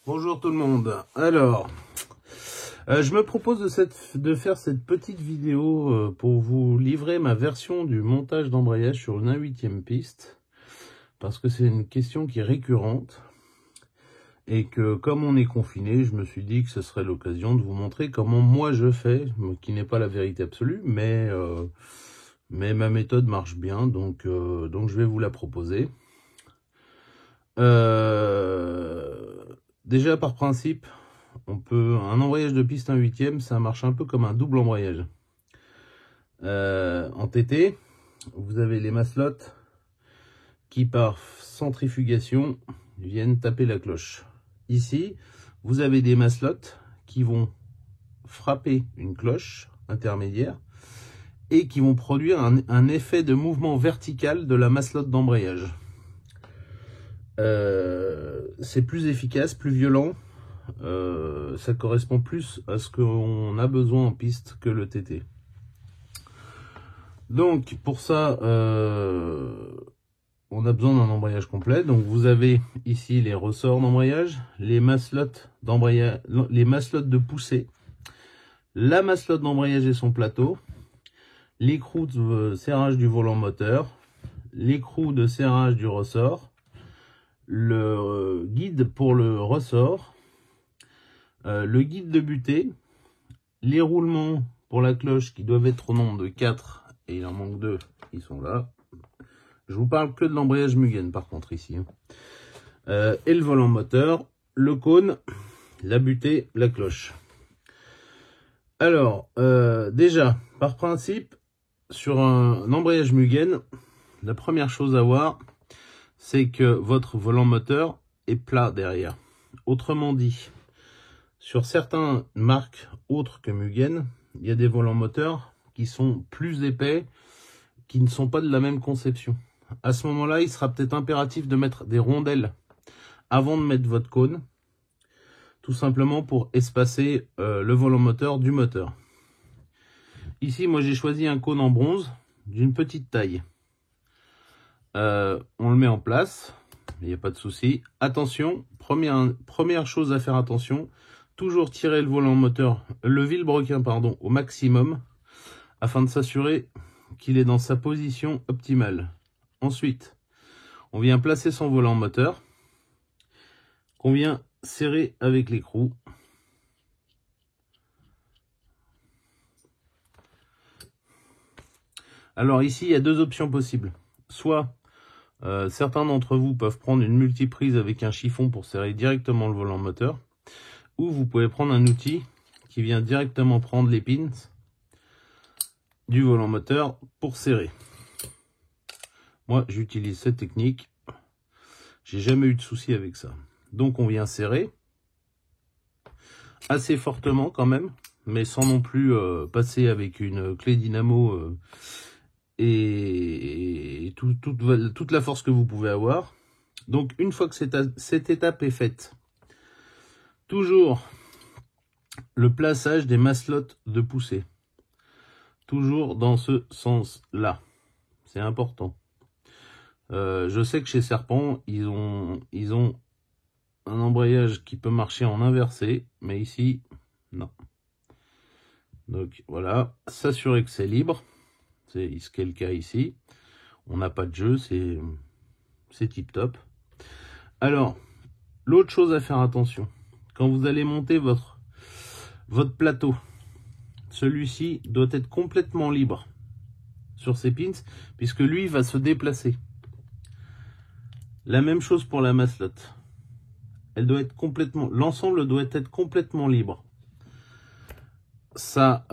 Bonjour tout le monde. Alors, je me propose de faire cette petite vidéo pour vous livrer ma version du montage d'embrayage sur une 1/8e piste, parce que c'est une question qui est récurrente et que comme on est confiné, je me suis dit que ce serait l'occasion de vous montrer comment moi je fais, qui n'est pas la vérité absolue, mais ma méthode marche bien, donc je vais vous la proposer. Déjà par principe, un embrayage de piste 1/8e, ça marche un peu comme un double embrayage. En TT, vous avez les maslottes qui par centrifugation viennent taper la cloche. Ici, vous avez des maslottes qui vont frapper une cloche intermédiaire et qui vont produire un effet de mouvement vertical de la maslotte d'embrayage. C'est plus efficace, plus violent, ça correspond plus à ce qu'on a besoin en piste que le TT. Donc pour ça, on a besoin d'un embrayage complet. Donc vous avez ici les ressorts d'embrayage, les maslottes d'embrayage, les maslottes de poussée, la maslotte d'embrayage et son plateau, l'écrou de serrage du volant moteur, l'écrou de serrage du ressort, le guide pour le ressort, le guide de butée, les roulements pour la cloche qui doivent être au nombre de 4 et il en manque 2, ils sont là. Je vous parle que de l'embrayage Mugen par contre ici. Et le volant moteur, le cône, la butée, la cloche. Alors, déjà, par principe, sur un embrayage Mugen, la première chose à voir, c'est que votre volant moteur est plat derrière. Autrement dit, sur certaines marques autres que Mugen, il y a des volants moteurs qui sont plus épais, qui ne sont pas de la même conception. À ce moment-là, il sera peut-être impératif de mettre des rondelles avant de mettre votre cône, tout simplement pour espacer le volant moteur du moteur. Ici, moi j'ai choisi un cône en bronze d'une petite taille. On le met en place, il n'y a pas de souci. Attention, première chose à faire attention, toujours tirer le volant moteur, le vilebrequin pardon, au maximum, afin de s'assurer qu'il est dans sa position optimale. Ensuite, on vient placer son volant moteur, qu'on vient serrer avec l'écrou. Alors ici, il y a deux options possibles. Soit certains d'entre vous peuvent prendre une multiprise avec un chiffon pour serrer directement le volant moteur, ou vous pouvez prendre un outil qui vient directement prendre les pins du volant moteur pour serrer. Moi, j'utilise cette technique. J'ai jamais eu de souci avec ça. Donc, on vient serrer assez fortement quand même, mais sans non plus passer avec une clé dynamo et toute la force que vous pouvez avoir. Donc, une fois que cette étape est faite, toujours le plaçage des maslottes de poussée. Toujours dans ce sens-là. C'est important. Je sais que chez Serpent, ils ont un embrayage qui peut marcher en inversé, mais ici, non. Donc voilà, s'assurer que c'est libre. C'est ce qu'est le cas ici. On n'a pas de jeu, c'est tip top. Alors, l'autre chose à faire attention, quand vous allez monter votre plateau, celui-ci doit être complètement libre sur ses pins, puisque lui va se déplacer. La même chose pour la maslotte. Elle doit être complètement, l'ensemble doit être complètement libre. Ça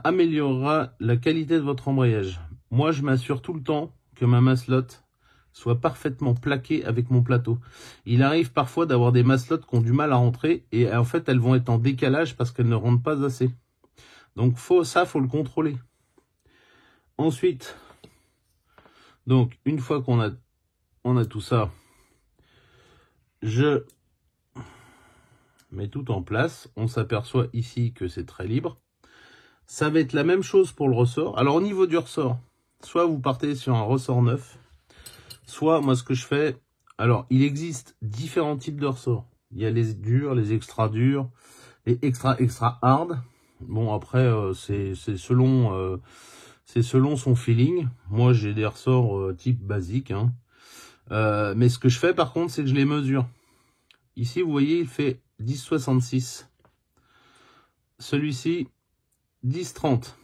améliorera la qualité de votre embrayage. Moi, je m'assure tout le temps que ma maslotte soit parfaitement plaquée avec mon plateau. Il arrive parfois d'avoir des maslottes qui ont du mal à rentrer et en fait, elles vont être en décalage parce qu'elles ne rentrent pas assez. Donc, faut le contrôler. Ensuite, donc, une fois qu'on a tout ça, je mets tout en place. On s'aperçoit ici que c'est très libre. Ça va être la même chose pour le ressort. Alors au niveau du ressort, soit vous partez sur un ressort neuf, soit moi ce que je fais, alors il existe différents types de ressorts. Il y a les durs, les extra durs, les extra hard. Bon après c'est selon son feeling. Moi j'ai des ressorts type basique, hein. Mais ce que je fais par contre c'est que je les mesure. Ici vous voyez il fait 10,66. Celui-ci 10,30.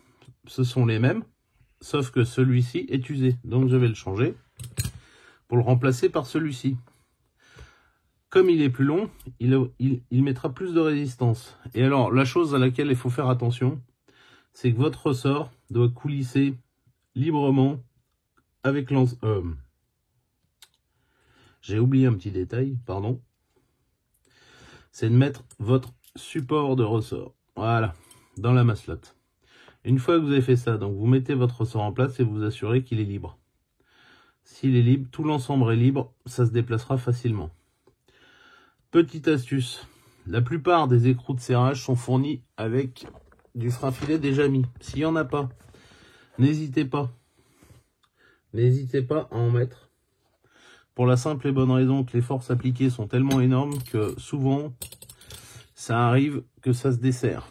Ce sont les mêmes, sauf que celui-ci est usé. Donc je vais le changer pour le remplacer par celui-ci. Comme il est plus long, il mettra plus de résistance. Et alors, la chose à laquelle il faut faire attention, c'est que votre ressort doit coulisser librement avec j'ai oublié un petit détail, pardon. C'est de mettre votre support de ressort. Voilà, dans la masselotte. Une fois que vous avez fait ça, donc vous mettez votre ressort en place et vous assurez qu'il est libre. S'il est libre, tout l'ensemble est libre, ça se déplacera facilement. Petite astuce, la plupart des écrous de serrage sont fournis avec du frein filet déjà mis. S'il n'y en a pas, n'hésitez pas. N'hésitez pas à en mettre. Pour la simple et bonne raison que les forces appliquées sont tellement énormes que souvent, ça arrive que ça se desserre.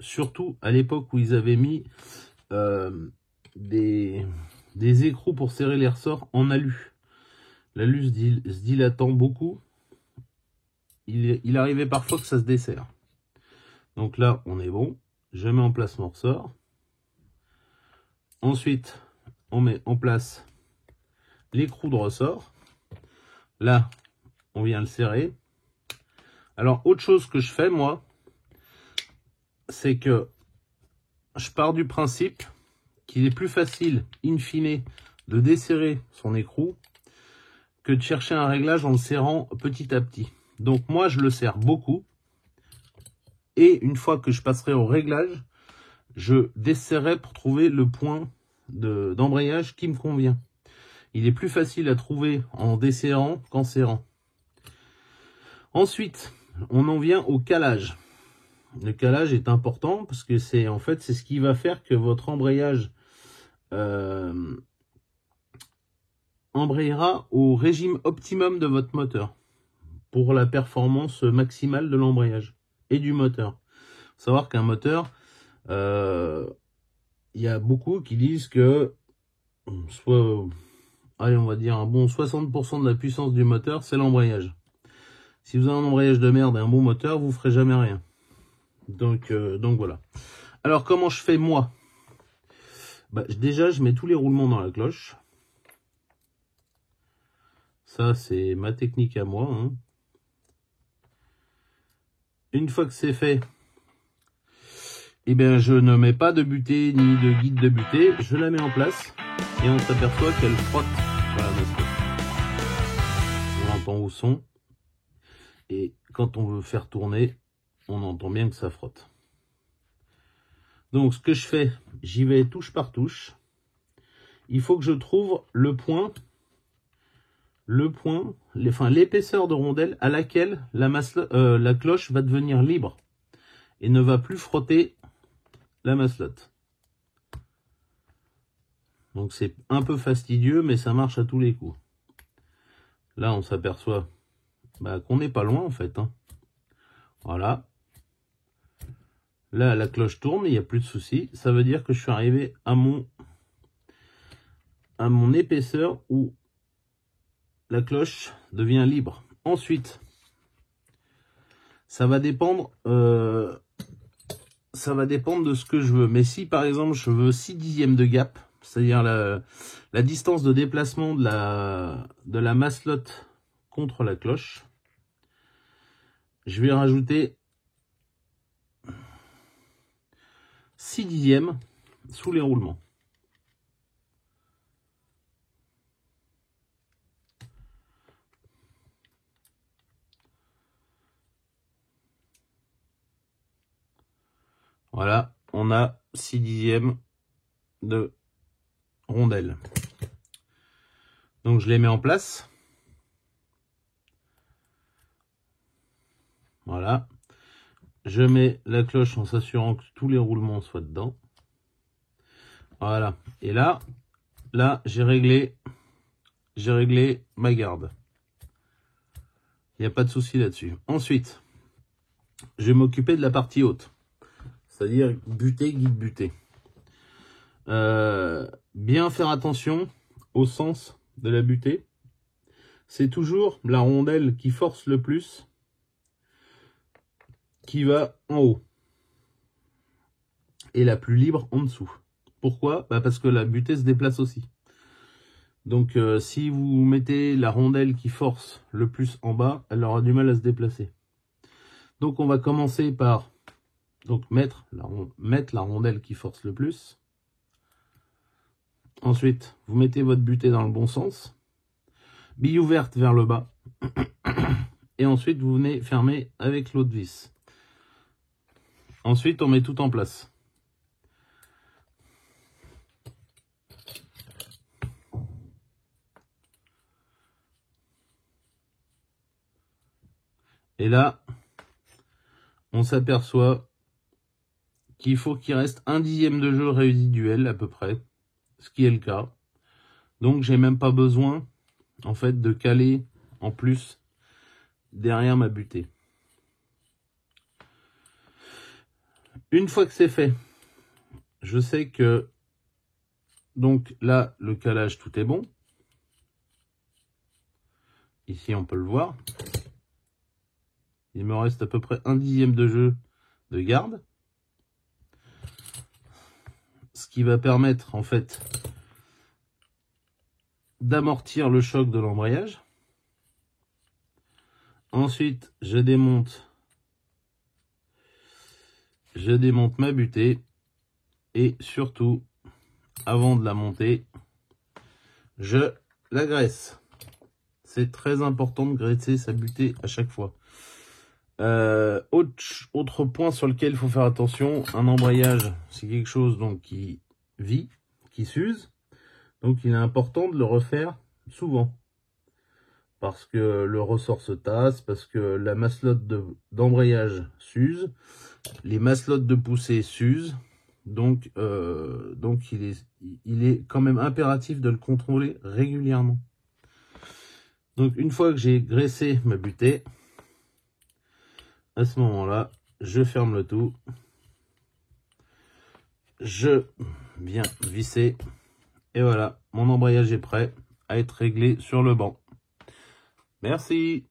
Surtout à l'époque où ils avaient mis des écrous pour serrer les ressorts en alu. L'alu se dilatant beaucoup, il arrivait parfois que ça se dessert. Donc là, on est bon. Je mets en place mon ressort. Ensuite, on met en place l'écrou de ressort. Là, on vient le serrer. Alors, autre chose que je fais, moi, c'est que je pars du principe qu'il est plus facile, in fine, de desserrer son écrou que de chercher un réglage en le serrant petit à petit. Donc moi, je le serre beaucoup. Et une fois que je passerai au réglage, je desserrerai pour trouver le point d'embrayage qui me convient. Il est plus facile à trouver en desserrant qu'en serrant. Ensuite, on en vient au calage. Le calage est important parce que c'est ce qui va faire que votre embrayage embrayera au régime optimum de votre moteur pour la performance maximale de l'embrayage et du moteur. Faut savoir qu'un moteur, il y a beaucoup qui disent que allez, on va dire un bon 60% de la puissance du moteur, c'est l'embrayage. Si vous avez un embrayage de merde et un bon moteur, vous ferez jamais rien. Donc voilà. Alors comment je fais moi? Déjà, je mets tous les roulements dans la cloche. Ça, c'est ma technique à moi, hein. Une fois que c'est fait, eh bien, je ne mets pas de butée ni de guide de butée. Je la mets en place et on s'aperçoit qu'elle frotte sur la masselotte. On entend au son. Et quand on veut faire tourner, on entend bien que ça frotte. Donc, ce que je fais, j'y vais touche par touche. Il faut que je trouve l'épaisseur de rondelle à laquelle la cloche va devenir libre et ne va plus frotter la masselotte. Donc c'est un peu fastidieux, mais ça marche à tous les coups. Là, on s'aperçoit qu'on n'est pas loin en fait, hein. Voilà. Là, la cloche tourne, il n'y a plus de souci. Ça veut dire que je suis arrivé à mon épaisseur où la cloche devient libre. Ensuite, ça va dépendre de ce que je veux. Mais si par exemple je veux 6 dixièmes de gap, c'est-à-dire la distance de déplacement de la masselotte contre la cloche, je vais rajouter 6 dixièmes sous les roulements. Voilà, on a 6 dixièmes de rondelle. Donc je les mets en place. Voilà. Je mets la cloche en s'assurant que tous les roulements soient dedans. Voilà. Et là j'ai réglé ma garde. Il n'y a pas de souci là-dessus. Ensuite, je vais m'occuper de la partie haute. C'est-à-dire butée, guide butée. Bien faire attention au sens de la butée. C'est toujours la rondelle qui force le plus qui va en haut. Et la plus libre en dessous. Pourquoi? Parce que la butée se déplace aussi. Donc si vous mettez la rondelle qui force le plus en bas, elle aura du mal à se déplacer. Donc on va commencer par mettre la rondelle qui force le plus. Ensuite, vous mettez votre butée dans le bon sens. Bille ouverte vers le bas. Et ensuite, vous venez fermer avec l'autre vis. Ensuite, on met tout en place. Et là, on s'aperçoit qu'il faut qu'il reste 1/10 de jeu résiduel à peu près, ce qui est le cas. Donc, j'ai même pas besoin, en fait, de caler en plus derrière ma butée. Une fois que c'est fait, je sais que donc là, le calage, tout est bon. Ici, on peut le voir. Il me reste à peu près 1/10 de jeu de garde. Ce qui va permettre, en fait, d'amortir le choc de l'embrayage. Ensuite, je démonte ma butée. Et surtout, avant de la monter, je la graisse. C'est très important de graisser sa butée à chaque fois. Autre point sur lequel il faut faire attention, un embrayage, c'est quelque chose donc qui vit, qui s'use. Donc il est important de le refaire souvent. Parce que le ressort se tasse, parce que la masselotte d'embrayage s'use, les masselottes de poussée s'usent. Donc il est quand même impératif de le contrôler régulièrement. Donc une fois que j'ai graissé ma butée, à ce moment-là, je ferme le tout. Je viens visser. Et voilà, mon embrayage est prêt à être réglé sur le banc. Merci.